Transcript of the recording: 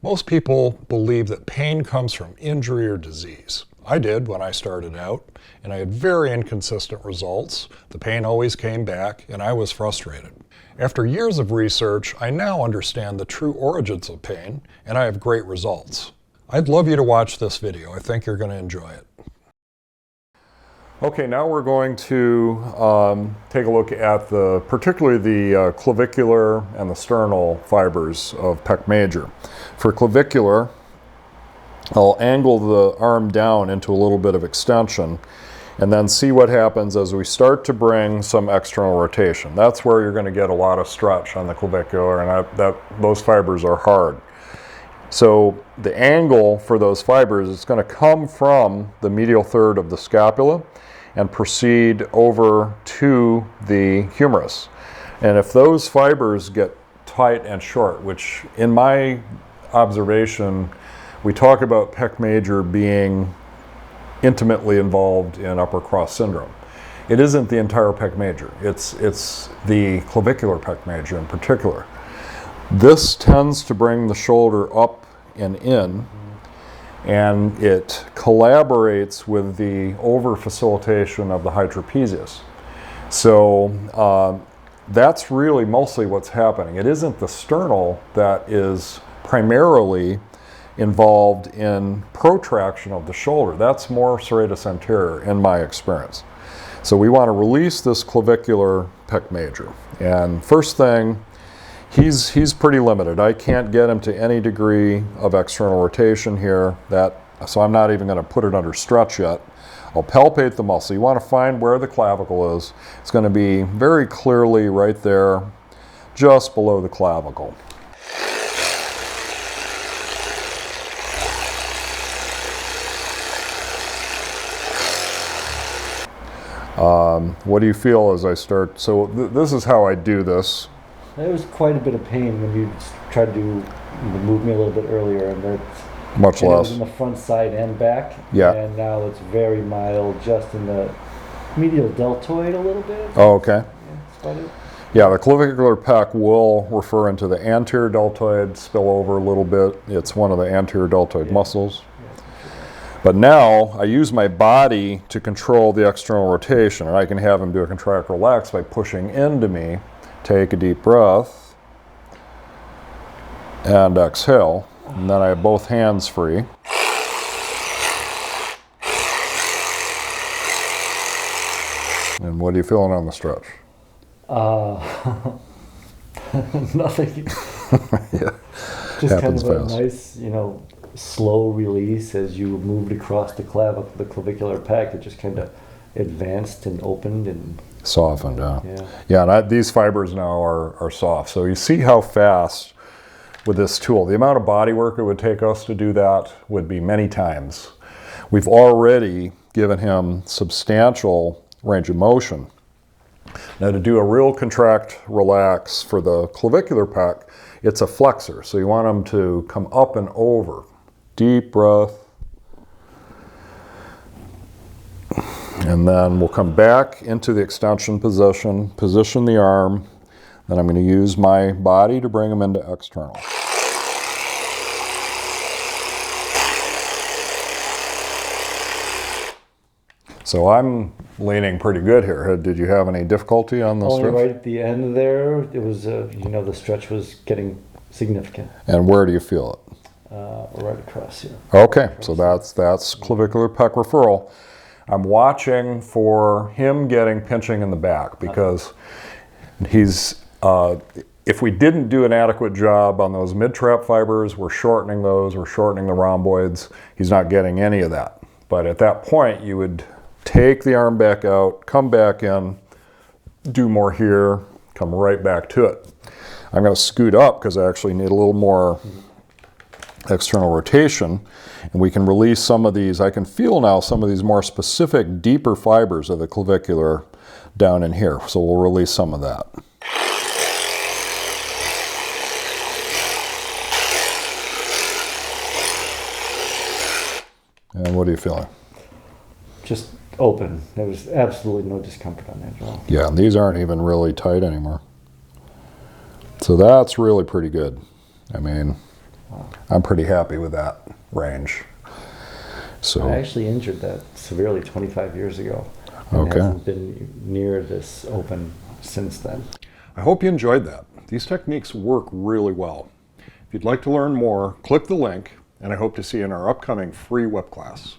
Most people believe that pain comes from injury or disease. I did when I started out, and I had very inconsistent results. The pain always came back, and I was frustrated. After years of research, I now understand the true origins of pain, and I have great results. I'd love you to watch this video. I think you're going to enjoy it. Okay, now we're going to take a look at particularly the clavicular and the sternal fibers of pec major. For clavicular, I'll angle the arm down into a little bit of extension and then see what happens as we start to bring some external rotation. That's where you're going to get a lot of stretch on the clavicular, and those fibers are hard. So the angle for those fibers is going to come from the medial third of the scapula and proceed over to the humerus. And if those fibers get tight and short, which in my observation, we talk about pec major being intimately involved in upper cross syndrome. It isn't the entire pec major, it's the clavicular pec major in particular. This tends to bring the shoulder up and in, and it collaborates with the over-facilitation of the high trapezius. So that's really mostly what's happening. It isn't the sternal that is primarily involved in protraction of the shoulder. That's more serratus anterior in my experience. So we want to release this clavicular pec major. And first thing, he's pretty limited. I can't get him to any degree of external rotation here, so I'm not even going to put it under stretch yet. I'll palpate the muscle. You want to find where the clavicle is. It's going to be very clearly right there, just below the clavicle. What do you feel as I start? So this is how I do this. There was quite a bit of pain when you tried to move me a little bit earlier, and that's much less. It was in the front, side, and back. Yeah. And now it's very mild, just in the medial deltoid a little bit. Oh, okay. Yeah, that's about it. Yeah, the clavicular pec will refer into the anterior deltoid, spill over a little bit. It's one of the anterior deltoid muscles. But now I use my body to control the external rotation, and I can have him do a contract relax by pushing into me. Take a deep breath and exhale, and then I have both hands free. And what are you feeling on the stretch? Nothing. Yeah, just happens kind of a fast. nice, slow release as you moved across the clavicular pec. It just kind of advanced and opened and softened, yeah. Yeah. Yeah, and these fibers now are soft. So you see how fast with this tool. The amount of body work it would take us to do that would be many times. We've already given him substantial range of motion. Now to do a real contract relax for the clavicular pec, it's a flexor. So you want him to come up and over. Deep breath. And then we'll come back into the extension position, position the arm. Then I'm going to use my body to bring him into external. So I'm leaning pretty good here. Did you have any difficulty on the only stretch? right at the end there, it was, the stretch was getting significant. And where do you feel it? Right across here. Okay, so that's clavicular pec referral. I'm watching for him getting pinching in the back because if we didn't do an adequate job on those mid-trap fibers, we're shortening those, we're shortening the rhomboids. He's not getting any of that. But at that point, you would take the arm back out, come back in, do more here, come right back to it. I'm going to scoot up because I actually need a little more external rotation, and we can release some of these. I can feel now some of these more specific, deeper fibers of the clavicular down in here, so we'll release some of that. And what are you feeling? Just open. There was absolutely no discomfort on that at all. Yeah, and these aren't even really tight anymore. So that's really pretty good. I mean, I'm pretty happy with that range. So I actually injured that severely 25 years ago. And Okay. hasn't been near this open since then. I hope you enjoyed that. These techniques work really well. If you'd like to learn more, click the link, and I hope to see you in our upcoming free web class.